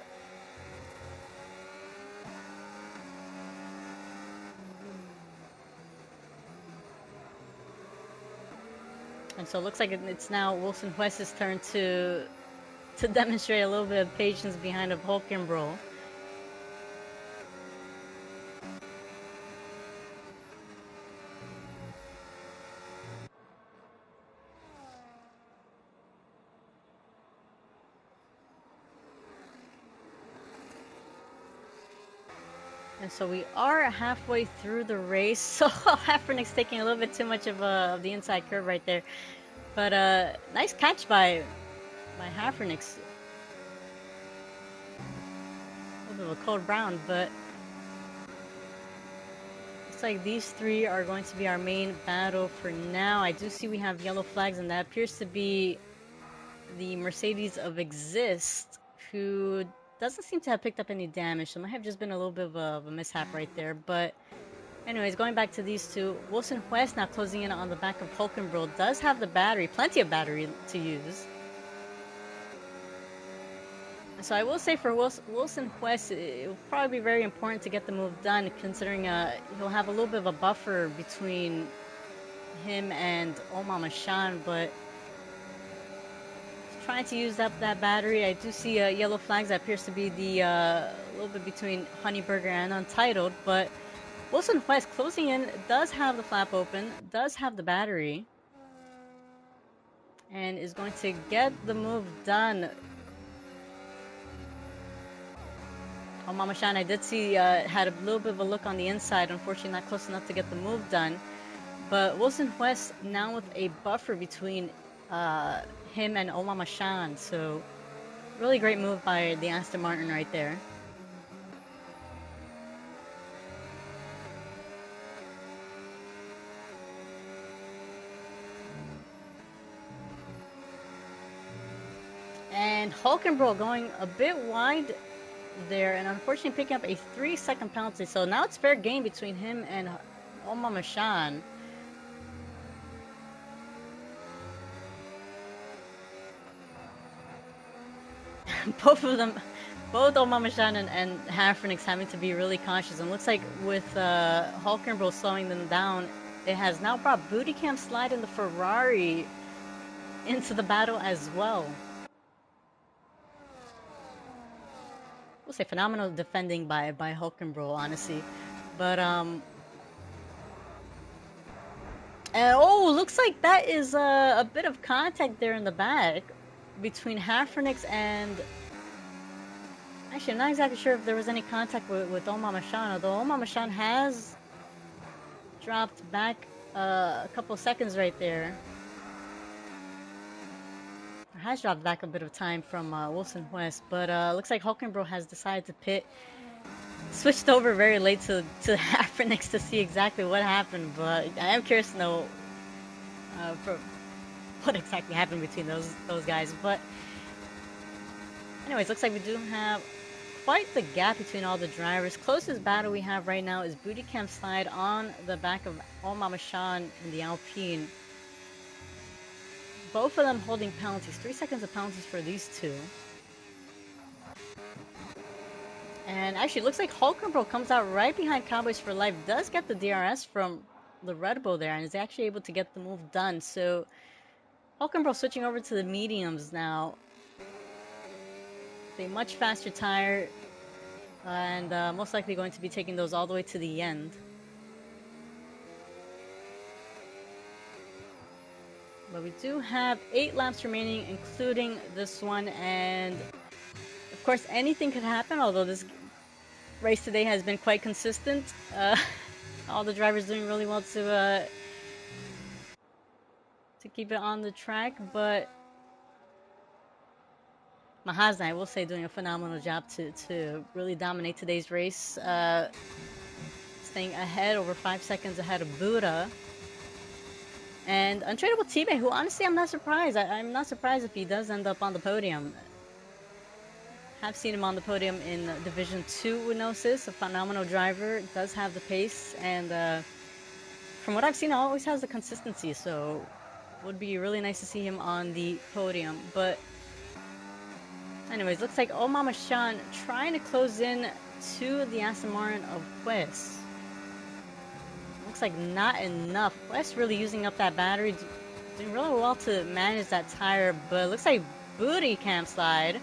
And so it looks like it's now Wilson West's turn to demonstrate a little bit of patience behind a Hulkenbro. And so we are halfway through the race. So Hafernix taking a little bit too much of the inside curve right there. But nice catch by Hafernix. A little bit of a cold brown, but looks like these three are going to be our main battle for now. I do see we have yellow flags, and that appears to be the Mercedes of Exist, who doesn't seem to have picked up any damage. So it might have just been a little bit of a mishap right there. But anyways, going back to these two, Wilson West now closing in on the back of Hulkenbro, does have the battery, plenty of battery to use. So I will say for Wilson West, it will probably be very important to get the move done, considering he'll have a little bit of a buffer between him and Omar Mashan, but trying to use up that battery. I do see yellow flags. That appears to be the little bit between Honeyburger and Untitled, but Wilson West closing in, does have the flap open, does have the battery, and is going to get the move done. Oh, Mama Shan, I did see had a little bit of a look on the inside. Unfortunately, not close enough to get the move done. But Wilson West now with a buffer between him and Omar Mashan. So really great move by the Aston Martin right there. And Hulkenbro going a bit wide there, and unfortunately picking up a 3-second penalty. So now it's fair game between him and Omar Mashan. Both of them, both Omar Mashan and Hafernix having to be really cautious. And looks like with Hulkenbro slowing them down, it has now brought Booty Cam Slide and the Ferrari into the battle as well. We'll say phenomenal defending by Hulkenbro, honestly. But and oh, looks like that is a bit of contact there in the back between Hafernix and, actually I'm not exactly sure if there was any contact with Omar Mashan, although Omar Mashan has dropped back a couple seconds right there. Has dropped back a bit of time from Wilson West, but looks like Hulkenbro has decided to pit. Switched over very late to Hafernix to see exactly what happened, but I am curious to know for what exactly happened between those guys. But anyways, looks like we do have quite the gap between all the drivers. Closest battle we have right now is Booty Camp Slide on the back of Omar Mashan in the Alpine. Both of them holding penalties. 3 seconds of penalties for these two. And actually, it looks like Hulkenbro comes out right behind Cowboys for Life. Does get the DRS from the Red Bull there, and is actually able to get the move done. So Hulkenbro switching over to the mediums now. A much faster tire, and most likely going to be taking those all the way to the end. But we do have 8 laps remaining, including this one, and of course anything could happen, although this race today has been quite consistent. All the drivers doing really well to keep it on the track, but Mahazna, I will say, doing a phenomenal job to really dominate today's race. Staying ahead, over 5 seconds ahead of Buddha. And untradeable teammate, who honestly I'm not surprised. I'm not surprised if he does end up on the podium. Have seen him on the podium in Division 2 with Gnosis, a phenomenal driver, does have the pace, and from what I've seen, always has the consistency, so would be really nice to see him on the podium. But anyways, looks like Oh Mama Shan trying to close in to the Aston Martin of Quest. Looks like not enough. Quest really using up that battery, doing really well to manage that tire, but looks like booty cam slide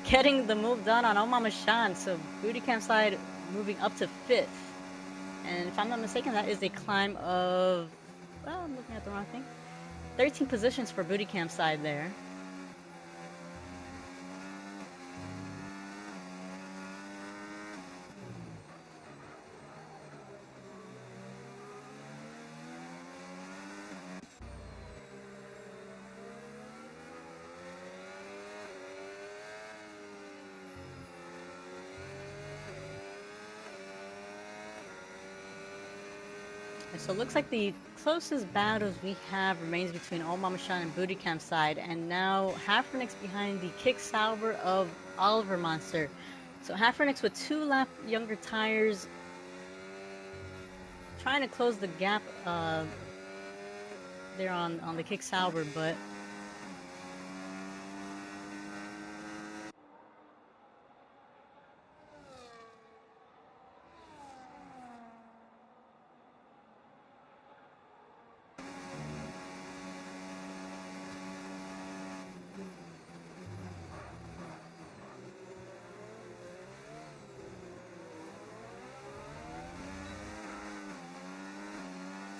getting the move done on Oh Mama Shan. So booty cam slide moving up to 5th. And if I'm not mistaken, that is a climb of, well, I'm looking at the wrong thing. 13 positions for booty camp side there. And so it looks like the closest battles we have remains between Old Mama Shan and booty camp side, and now Hafernix behind the kick salver of Oliver Monster. So Hafernix with 2 lap younger tires, trying to close the gap there on the kick salver, but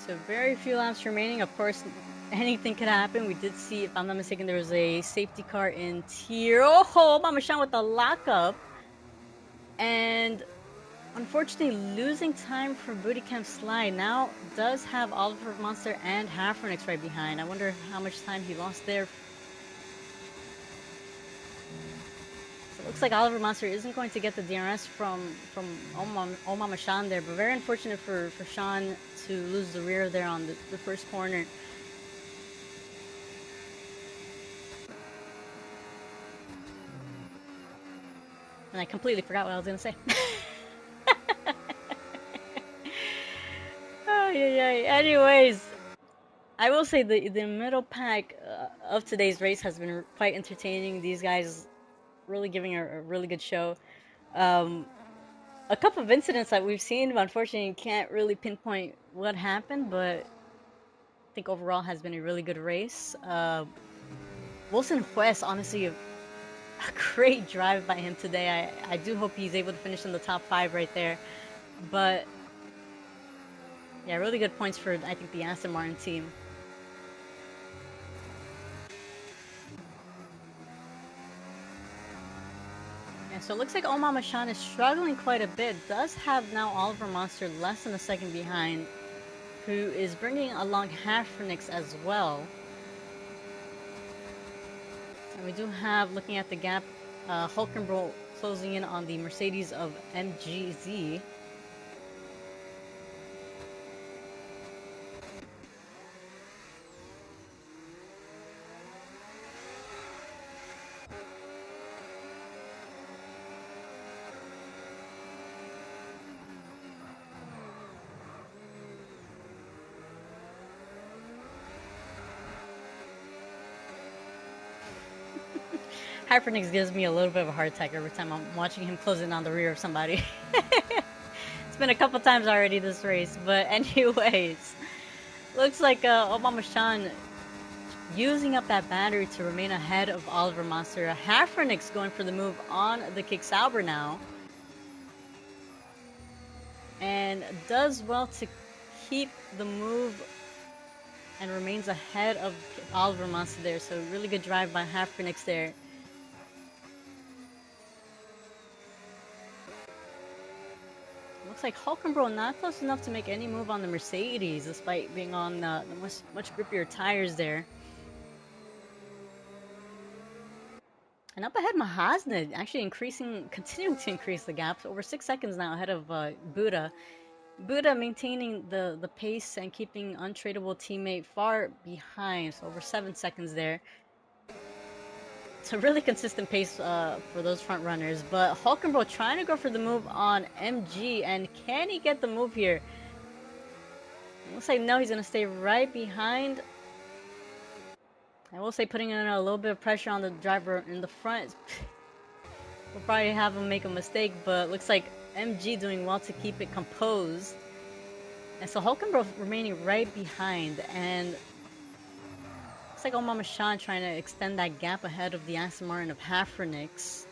so very few laps remaining. Of course, anything could happen. We did see, if I'm not mistaken, there was a safety car in tier. Oh, Mama Shan with the lockup. And unfortunately, losing time for booty camp slide now does have Oliver Monster and Hafernix right behind. I wonder how much time he lost there. So it looks like Oliver Monster isn't going to get the DRS from Omama Shan there, but very unfortunate for Sean to lose the rear there on the first corner. And I completely forgot what I was going to say. Oh, yeah. Anyways, I will say the middle pack of today's race has been quite entertaining. These guys really giving a really good show. A couple of incidents that we've seen, but unfortunately, can't really pinpoint what happened, but I think overall has been a really good race. Wilson Juez, honestly, a great drive by him today. I do hope he's able to finish in the top 5 right there. But yeah, really good points for, I think, the Aston Martin team. Yeah, so it looks like Omar Shan is struggling quite a bit. Does have now Oliver Monster less than a second behind, who is bringing along Hafernix as well. And we do have, looking at the gap, Hulkenbro closing in on the Mercedes of MGZ. Hypernix gives me a little bit of a heart attack every time I'm watching him closing on the rear of somebody. It's been a couple times already this race, but anyways, looks like Obama Shan using up that battery to remain ahead of Oliver Monster. Hafernix going for the move on the Kick Sauber now, and does well to keep the move and remains ahead of Oliver Monster there. So really good drive by Hafernix there. Looks like Hulkenbro not close enough to make any move on the Mercedes, despite being on the much grippier tires there. And up ahead, Mahasna actually continuing to increase the gap, over 6 seconds now ahead of Buddha. Buddha maintaining the pace and keeping untradeable teammate far behind, so over 7 seconds there. It's a really consistent pace for those front runners, but Hulkenberg trying to go for the move on MG, and can he get the move here? It looks like no, he's gonna stay right behind. I will say putting in a little bit of pressure on the driver in the front will probably have him make a mistake, but looks like MG doing well to keep it composed. And so Hulkenberg remaining right behind, and looks like Omar Mashan trying to extend that gap ahead of the Aston Martin of Hafrenix.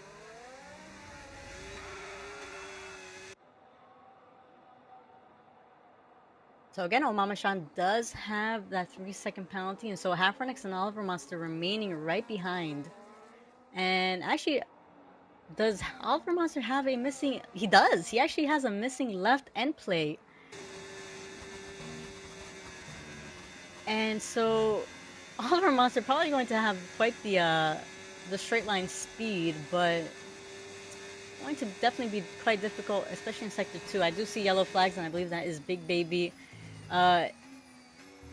So again, Omar Mashan does have that 3-second penalty, and so Hafrenix and Oliver Monster remaining right behind. And actually, does Oliver Monster have a missing? He does. He actually has a missing left end plate. And so Oliver Monster probably going to have quite the straight line speed, but going to definitely be quite difficult, especially in Sector 2. I do see yellow flags, and I believe that is Big Baby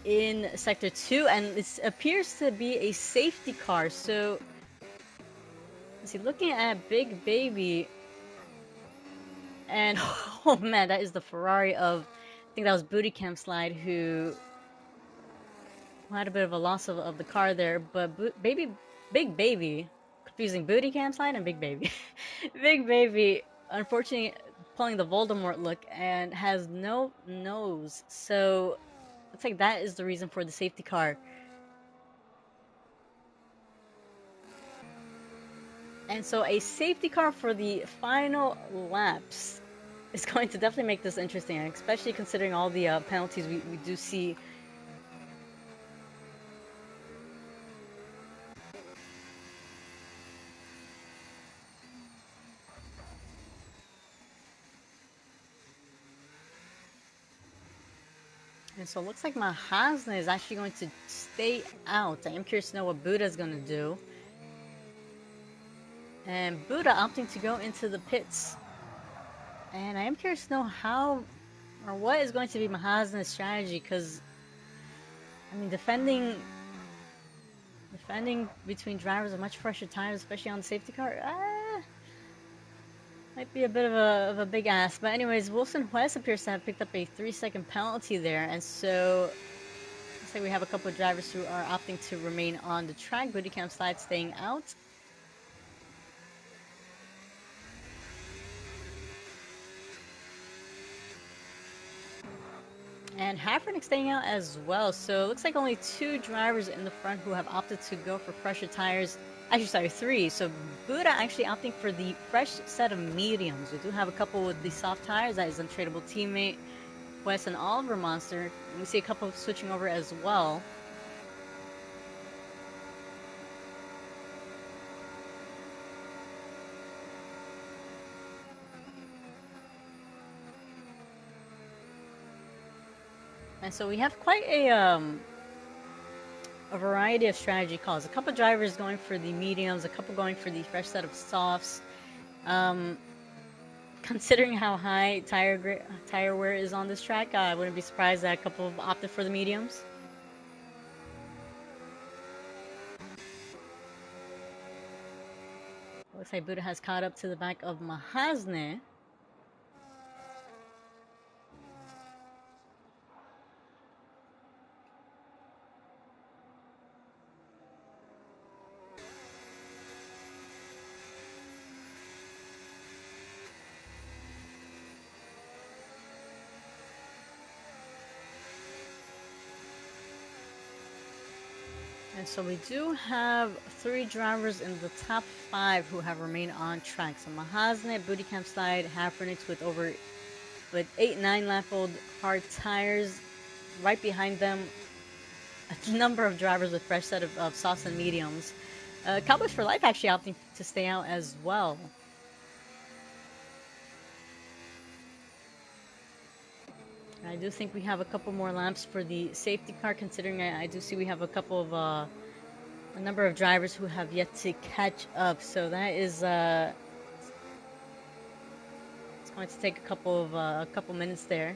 in Sector 2, and it appears to be a safety car. So, let's see, looking at Big Baby, and oh man, that is the Ferrari of, I think that was Booty Camp Slide, who had a bit of a loss of the car there, but Big Baby, confusing Booty Camp Slide and Big Baby. Big Baby, unfortunately, pulling the Voldemort look and has no nose. So, looks like that is the reason for the safety car. And so a safety car for the final laps is going to definitely make this interesting, especially considering all the penalties we do see. And so it looks like Mahasna is actually going to stay out. I am curious to know what Buddha is going to do. And Buddha opting to go into the pits. And I am curious to know how or what is going to be Mahasna's strategy, because I mean defending between drivers of much fresher tires, especially on the safety car, might be a bit of a big ask. But anyways, Wilson West appears to have picked up a 3-second penalty there, and so looks like we have a couple of drivers who are opting to remain on the track. Booty Camp Slide staying out. And Hafrenix staying out as well. So it looks like only 2 drivers in the front who have opted to go for fresher tires. Actually, sorry, 3. So Buddha actually opting for the fresh set of mediums. We do have a couple with the soft tires. That is untradeable teammate Wes and Oliver Monster. And we see a couple switching over as well. And so we have quite a variety of strategy calls. A couple drivers going for the mediums, a couple going for the fresh set of softs. Considering how high tire wear is on this track, I wouldn't be surprised that a couple have opted for the mediums. Looks like Buddha has caught up to the back of Mahasne. And so we do have 3 drivers in the top 5 who have remained on track. So Mahasne, Booty Camp Slide, Hafrenix with 8-9 lap old hard tires. Right behind them, a number of drivers with fresh set of softs and mediums. Cowboys for Life actually opting to stay out as well. I do think we have a couple more laps for the safety car, considering I do see we have a couple of a number of drivers who have yet to catch up. So that is it's going to take a couple minutes there.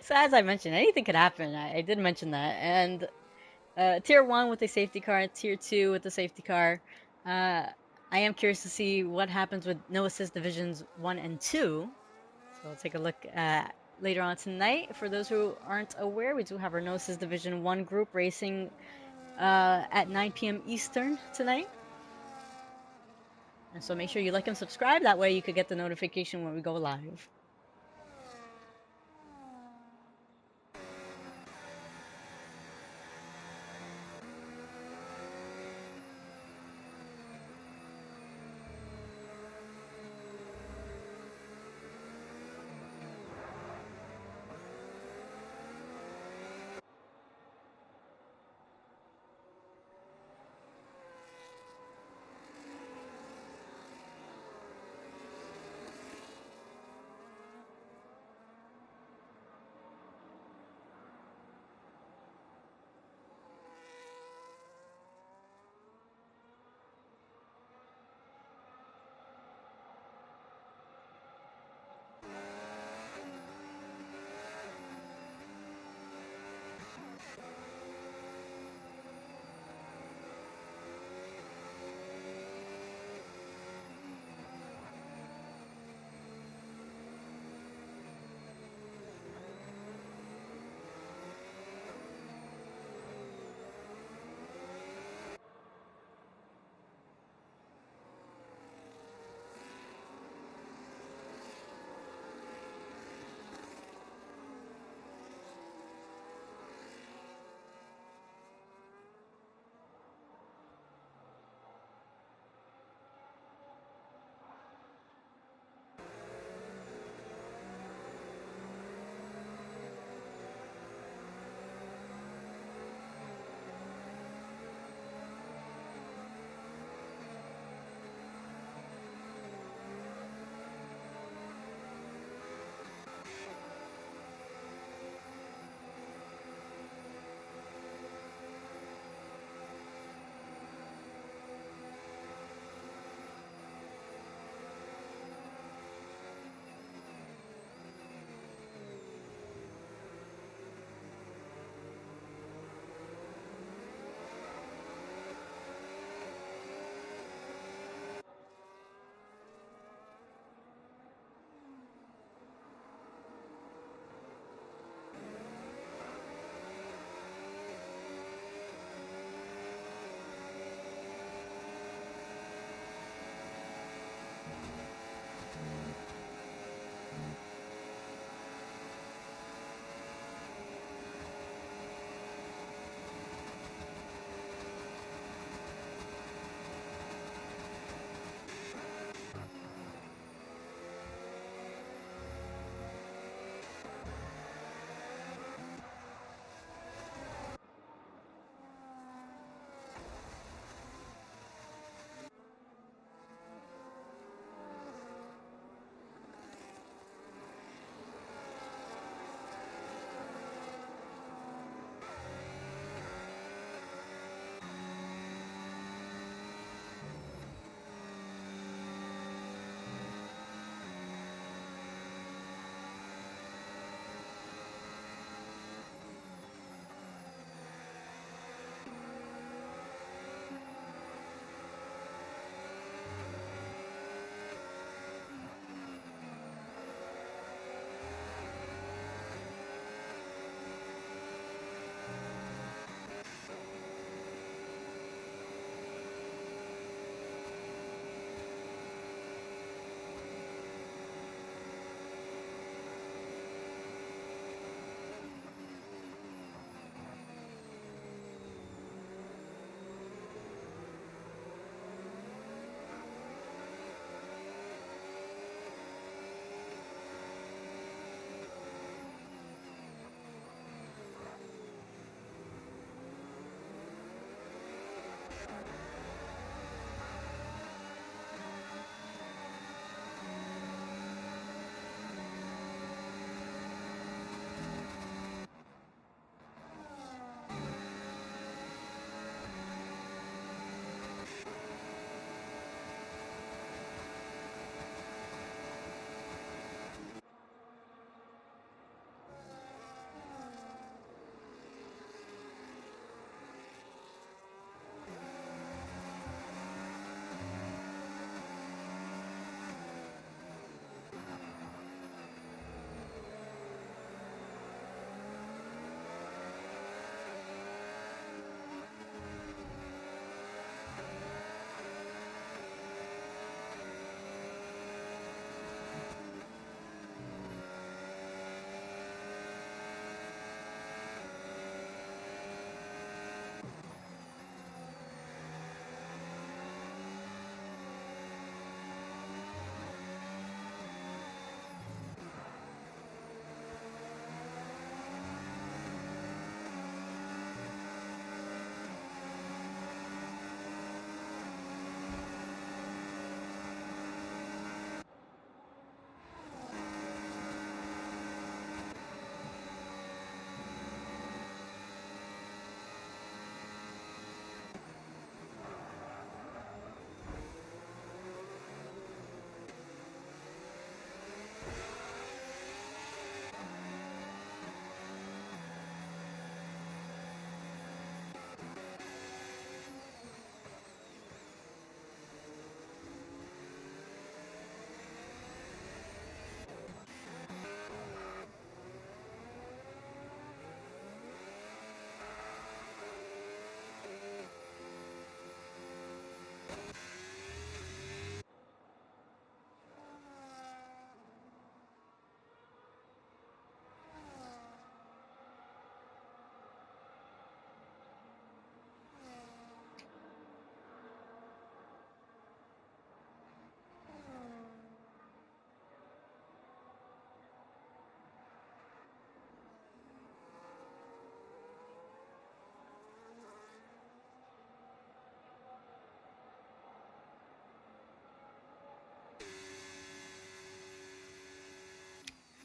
So as I mentioned, anything could happen. I did mention that. And tier one with a safety car, and tier two with the safety car. Uh, I am curious to see what happens with no assist divisions one and two. So we'll take a look later on tonight. For those who aren't aware, we do have our no assist division one group racing at 9 p.m. Eastern tonight. And so make sure you like and subscribe. That way you could get the notification when we go live.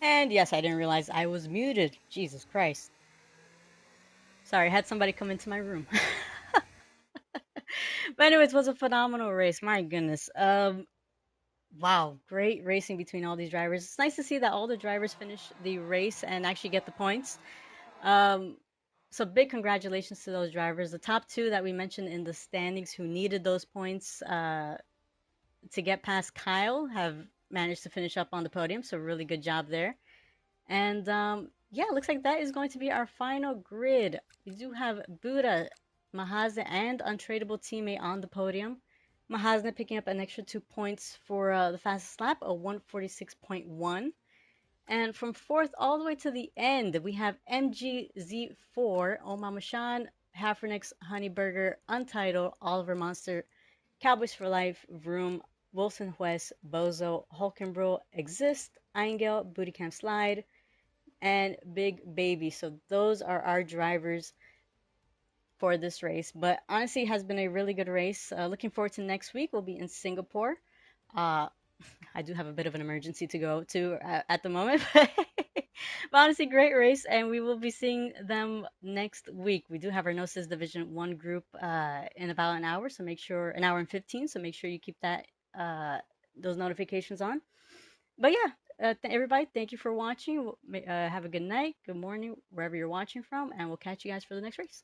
And yes, I didn't realize I was muted. Jesus Christ. Sorry, I had somebody come into my room. But anyways, it was a phenomenal race. My goodness. Wow, great racing between all these drivers. It's nice to see that all the drivers finish the race and actually get the points. Um, so big congratulations to those drivers. The top two that we mentioned in the standings who needed those points to get past Kyle have managed to finish up on the podium. So really good job there. And yeah, looks like that is going to be our final grid. We do have Buddha, Mahazna, and Untradeable Teammate on the podium. Mahazna picking up an extra 2 points for the fastest lap, a 146.1. And from fourth all the way to the end, we have MGZ4, Omama Shan, Haffernix, Honeyburger, Untitled, Oliver Monster, Cowboys for Life, Vroom, Wilson West, Bozo, Hulkenbro, Exist, Eingel, Booty Camp Slide, and Big Baby. So those are our drivers for this race. But honestly, it has been a really good race. Looking forward to next week. We'll be in Singapore. Uh, I do have a bit of an emergency to go to at the moment. But honestly, great race, and we will be seeing them next week. We do have our Gnosis Division 1 group in about an hour, so make sure, an hour and 15, so make sure you keep that those notifications on. But yeah, everybody, thank you for watching. Have a good night, good morning, wherever you're watching from, and we'll catch you guys for the next race.